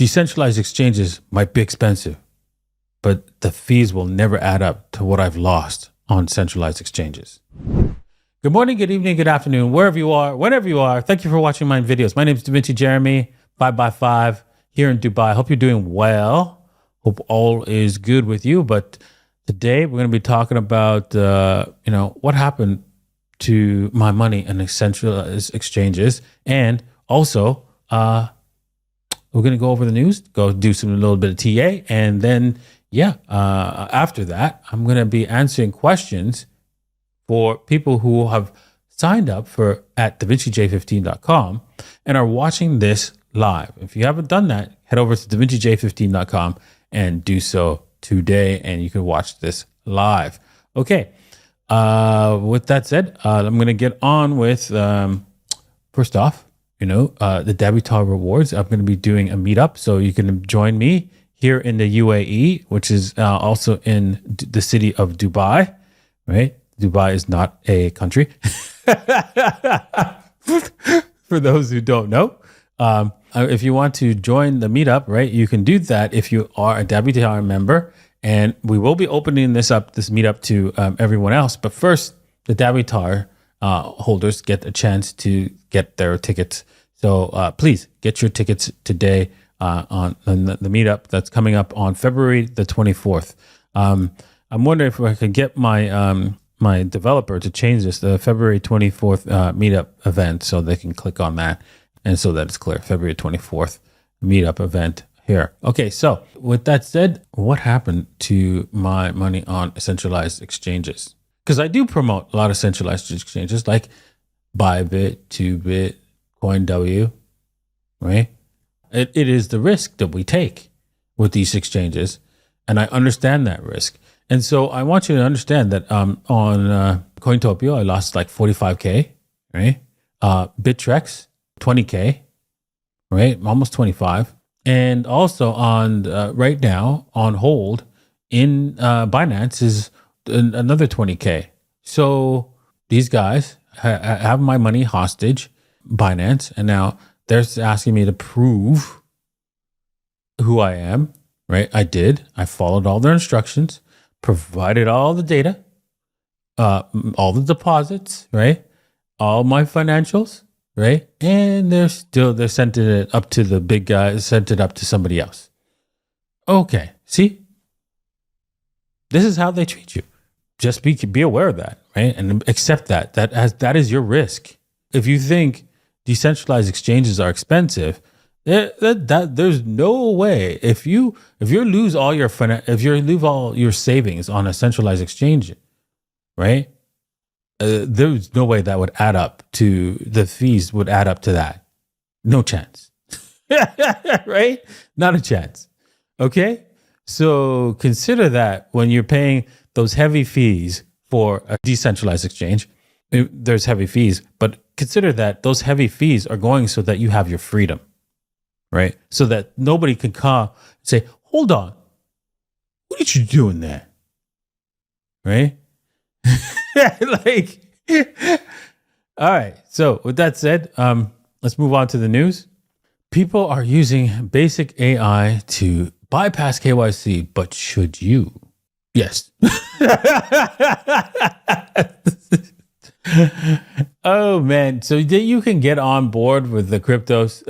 Decentralized exchanges might be expensive, but the fees will never add up to what I've lost on centralized exchanges. Good morning, good evening, good afternoon, wherever you are, whenever you are. Thank you for watching my videos. My name is Davincij Jeremy, 5x5 here in Dubai. Hope you're doing well. Hope all is good with you. But today we're going to be talking about, what happened to my money in centralized exchanges. And also, we're going to go over the news, go do a little bit of TA. And then, after that, I'm going to be answering questions for people who have signed up at Davincij15.com and are watching this live. If you haven't done that, head over to Davincij15.com and do so today, and you can watch this live. Okay. With that said, I'm going to get on with, first off, the Davitar rewards. I'm going to be doing a meetup, so you can join me here in the UAE, which is also in the city of Dubai, right? Dubai is not a country. For those who don't know, if you want to join the meetup, right, you can do that if you are a Davitar member. And we will be opening this meetup to everyone else. But first, the Davitar holders get a chance to get their tickets. So please get your tickets today on the meetup that's coming up on February the 24th. I'm wondering if I could get my developer to change this to the February 24th meetup event so they can click on that. And so that it's clear, February 24th meetup event here. Okay, so with that said, what happened to my money on centralized exchanges? Because I do promote a lot of centralized exchanges like Bybit, 2Bit, CoinW, right? It is the risk that we take with these exchanges, and I understand that risk. And so I want you to understand that on Cointopia, I lost like 45K, right? Bittrex, 20K, right? Almost 25. And also on right now on hold in Binance is another 20K. So these guys have my money hostage, Binance, and now they're asking me to prove who I am, right? I did. I followed all their instructions, provided all the data, all the deposits, right? All my financials, right? And they're sending it up to the big guys, sent it up to somebody else. Okay, see? This is how they treat you. Just be aware of that, right? And accept that. That is your risk. If you think decentralized exchanges are expensive, there's no way. If you lose all your savings on a centralized exchange, right? There's no way that would add up to the fees would add up to that. No chance. Right? Not a chance. Okay? So consider that when you're paying those heavy fees for a decentralized exchange, there's heavy fees, but consider that those heavy fees are going so that you have your freedom, right? So that nobody can come and say, hold on, what are you doing there? Right? All right. So with that said, let's move on to the news. People are using basic AI to bypass KYC, but should you? Yes. Oh man. So you can get on board with the cryptos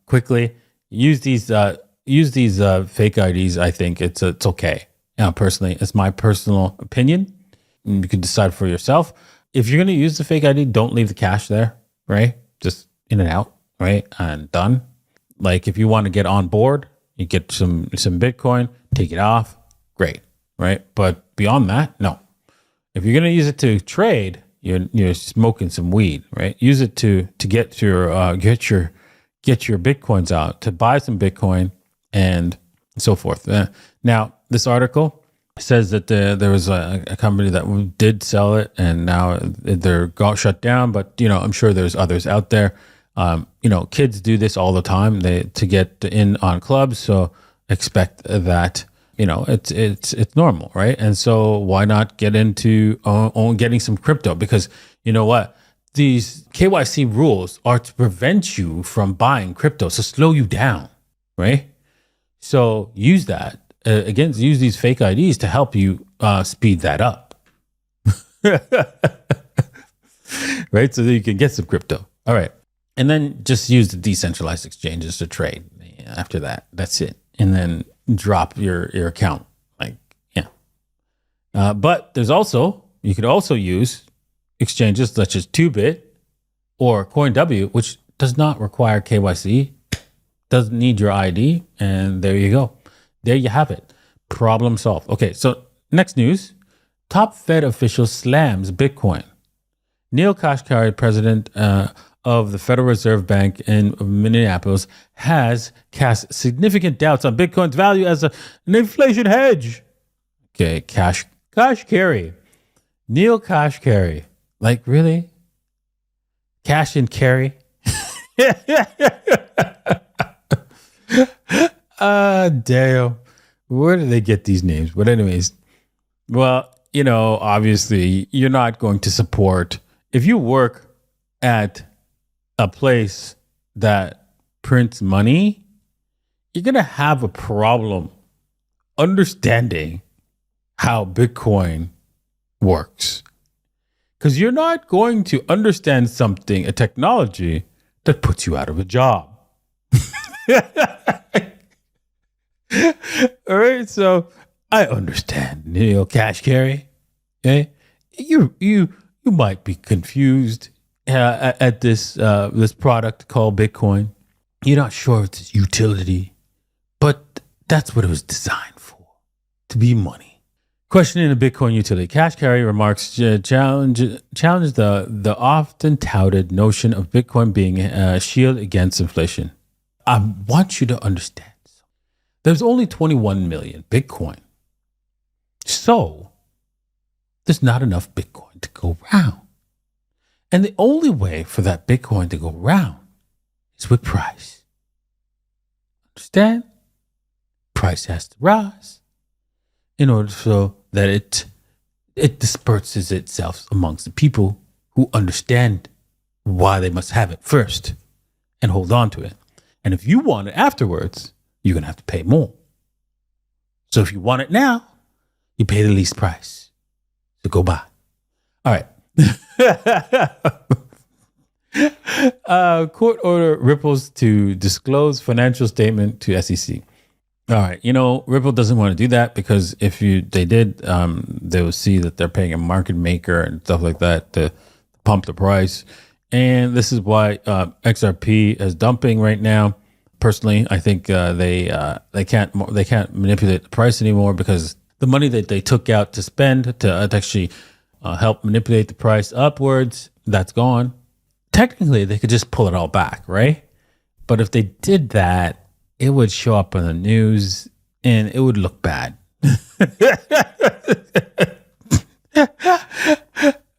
quickly. Use these fake IDs. I think it's okay. Personally, it's my personal opinion. You can decide for yourself. If you're going to use the fake ID, don't leave the cash there, right? Just in and out, right? And done. Like if you want to get on board, you get some Bitcoin, take it off, great, right? But beyond that, no. If you're going to use it to trade, you're smoking some weed, right? Use it to get your Bitcoins out, to buy some Bitcoin and so forth. Now, this article says that there was a company that did sell it and now they're got shut down, but I'm sure there's others out there. Kids do this all the time to get in on clubs, so expect that it's normal, right? And so why not get into getting some crypto? Because you know what, these KYC rules are to prevent you from buying crypto, to slow you down, right? So use that use these fake IDs to help you speed that up. Right? So that you can get some crypto. All right. And then just use the decentralized exchanges to trade. After that, that's it. And then drop your account. Like, yeah. But you could also use exchanges such as 2Bit or CoinW, which does not require KYC, doesn't need your ID. And there you go. There you have it. Problem solved. Okay, so next news. Top Fed official slams Bitcoin. Neil Kashkari, president of the Federal Reserve Bank in Minneapolis, has cast significant doubts on Bitcoin's value as an inflation hedge. Okay, Kashkari. Neil Kashkari. Like, really? Cash and carry? Damn. Where do they get these names? But anyways, well, obviously you're not going to support, if you work at a place that prints money, you're going to have a problem understanding how Bitcoin works. Because you're not going to understand a technology that puts you out of a job. All right, so I understand, cash carry. Okay, you might be confused at this product called Bitcoin. You're not sure of its utility, but that's what it was designed for, to be money. Questioning the Bitcoin utility, Kashkari remarks challenge the often touted notion of Bitcoin being a shield against inflation. I want you to understand. There's only 21 million Bitcoin. So there's not enough Bitcoin to go round. And the only way for that Bitcoin to go round is with price. Understand? Price has to rise in order so that it disperses itself amongst the people who understand why they must have it first and hold on to it. And if you want it afterwards, you're going to have to pay more. So if you want it now, you pay the least price. So go buy. All right. Court order Ripple's to disclose financial statement to SEC. All right. Ripple doesn't want to do that because if they did, they will see that they're paying a market maker and stuff like that to pump the price. And this is why XRP is dumping right now. Personally, I think they can't manipulate the price anymore because the money that they took out to spend to actually help manipulate the price upwards, that's gone. Technically, they could just pull it all back, right? But if they did that, it would show up on the news and it would look bad.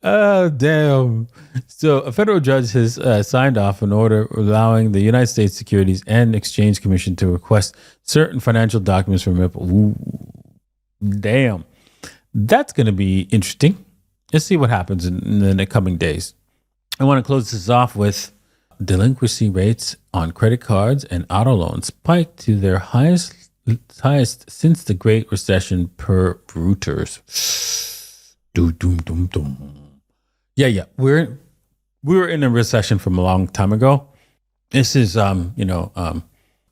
Oh, damn. So a federal judge has signed off an order allowing the United States Securities and Exchange Commission to request certain financial documents from Ripple. Ooh, damn. That's going to be interesting. Let's see what happens in the coming days. I want to close this off with delinquency rates on credit cards and auto loans spiked to their highest since the Great Recession per Reuters. Yeah. We were in a recession from a long time ago. This is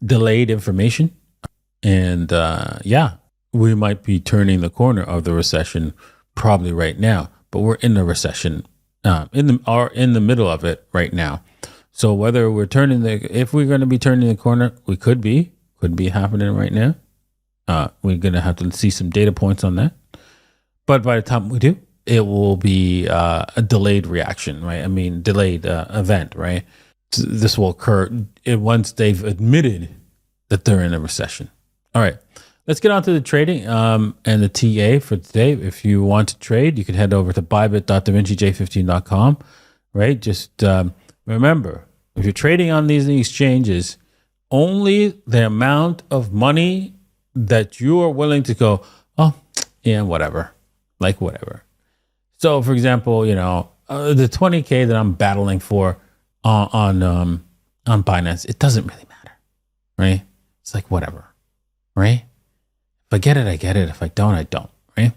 delayed information, and we might be turning the corner of the recession probably right now. But we're in the recession, in the middle of it right now. So whether if we're going to be turning the corner, could be happening right now. We're going to have to see some data points on that. But by the time we do, it will be a delayed reaction, right? I mean, delayed event, right? So this will occur once they've admitted that they're in a recession. All right, let's get on to the trading and the TA for today. If you want to trade, you can head over to bybit.davincij15.com, right? Just remember, if you're trading on these exchanges, only the amount of money that you are willing to go, oh, yeah, whatever. Like whatever. So, for example, the 20K that I'm battling for on Binance, it doesn't really matter, right? It's like whatever. right? If I get it, I get it. If I don't, I don't, right?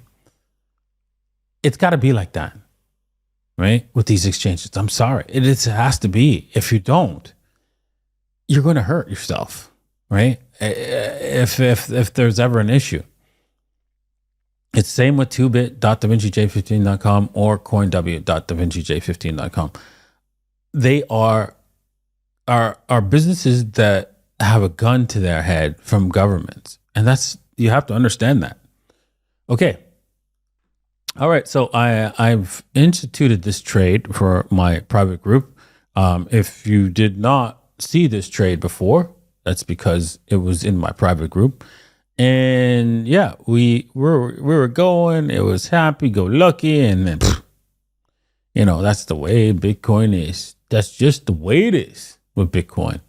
It's got to be like that, right? With these exchanges. I'm sorry. It has to be. If you don't, you're going to hurt yourself, right? If there's ever an issue. It's same with 2bit.davincij15.com or coinw.davincij15.com. They are businesses that have a gun to their head from governments. And you have to understand that. Okay. All right. So I've instituted this trade for my private group. If you did not see this trade before, that's because it was in my private group. And yeah, we were going, it was happy, go lucky. And then, that's the way Bitcoin is. That's just the way it is with Bitcoin.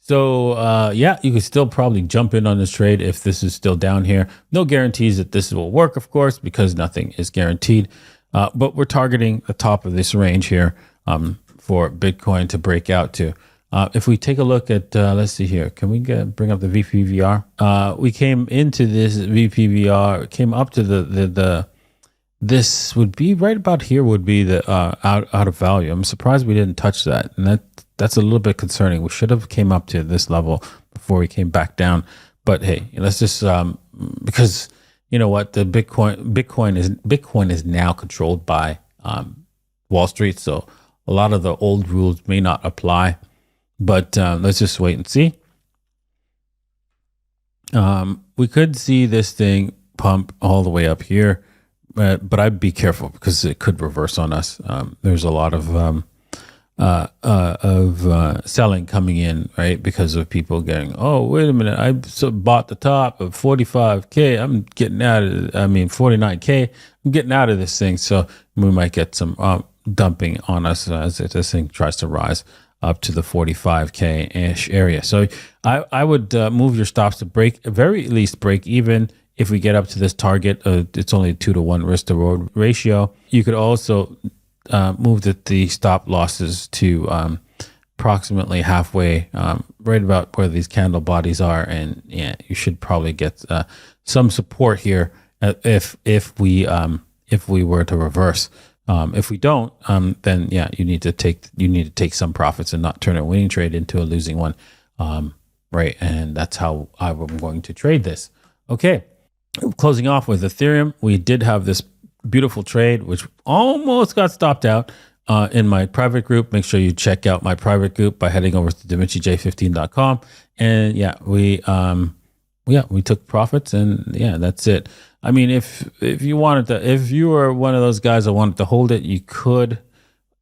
So you can still probably jump in on this trade if this is still down here. No guarantees that this will work, of course, because nothing is guaranteed. But we're targeting the top of this range here for Bitcoin to break out to. If we take a look at, let's see here, can we bring up the VPVR? We came into this VPVR, came up to this would be right about here would be the out of value. I'm surprised we didn't touch that. And that's a little bit concerning. We should have came up to this level before we came back down. But hey, let's just, because you know what, the Bitcoin is now controlled by Wall Street. So a lot of the old rules may not apply. But let's just wait and see. We could see this thing pump all the way up here, but I'd be careful because it could reverse on us. There's a lot of selling coming in, right? Because of people getting, oh, wait a minute, I bought the top of 45K. I'm getting out of, 49K. I'm getting out of this thing. So we might get some dumping on us as this thing tries to rise up to the 45K-ish area. So I would move your stops to very least break even. If we get up to this target, it's only a 2-to-1 risk to reward ratio. You could also move the stop losses to approximately halfway, right about where these candle bodies are. And yeah, you should probably get some support here if we were to reverse. If we don't, then yeah, you need to take some profits and not turn a winning trade into a losing one, right? And that's how I'm going to trade this. Okay, closing off with Ethereum, we did have this beautiful trade which almost got stopped out in my private group. Make sure you check out my private group by heading over to Davincij15.com. And yeah, we took profits, and yeah, that's it. I mean, if you wanted to, if you were one of those guys that wanted to hold it, you could,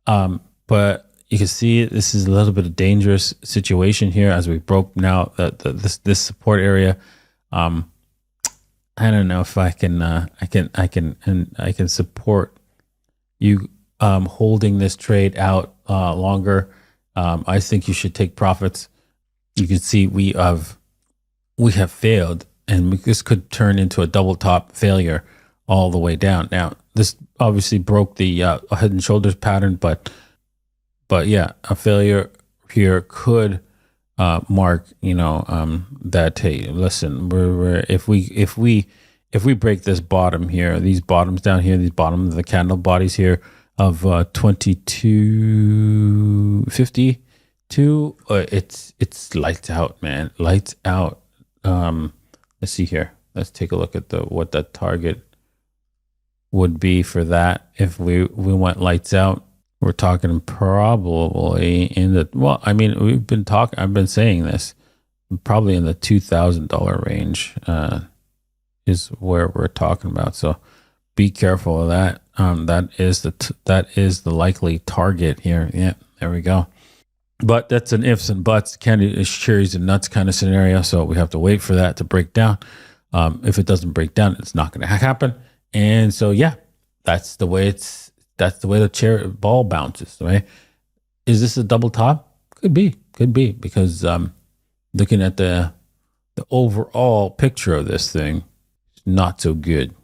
but you can see this is a little bit of dangerous situation here as we broke now this support area. I don't know if I can support you holding this trade out longer. I think you should take profits. You can see we have failed. And this could turn into a double top failure all the way down. Now, this obviously broke the head and shoulders pattern, but yeah, a failure here could mark, that, hey, listen, we're if we break this bottom here, these bottoms down here, these bottom of the candle bodies here of 2252, it's lights out, man, lights out. Let's see here. Let's take a look at what that target would be for that. If we went lights out, we're talking probably in the, I've been saying this, probably in the $2,000 range is where we're talking about. So be careful of that. That is the likely target here. Yeah, there we go. But that's an ifs and buts, candy, cherries and nuts kind of scenario. So we have to wait for that to break down. If it doesn't break down, it's not going to happen. And so, yeah, that's the way the ball bounces, right? Is this a double top? Could be, because looking at the overall picture of this thing, it's not so good.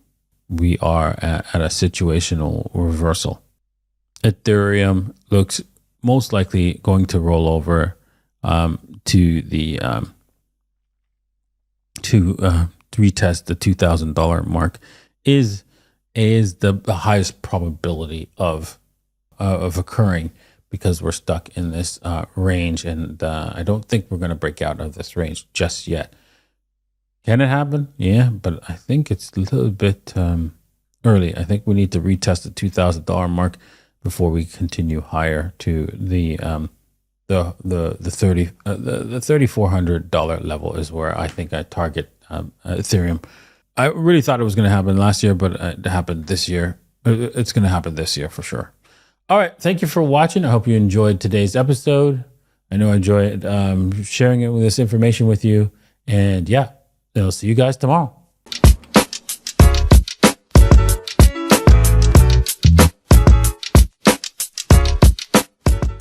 We are at a situational reversal. Ethereum looks most likely going to roll over to the to retest the $2,000 mark is the highest probability of occurring, because we're stuck in this range, and I don't think we're going to break out of this range just yet. Can it happen? Yeah, but I think it's a little bit early. I think we need to retest the $2,000 mark before we continue higher to the $3,400 level is where I think I target Ethereum. I really thought it was going to happen last year, but it happened this year. It's going to happen this year for sure. All right. Thank you for watching. I hope you enjoyed today's episode. I know I enjoyed sharing this information with you. And yeah, I'll see you guys tomorrow.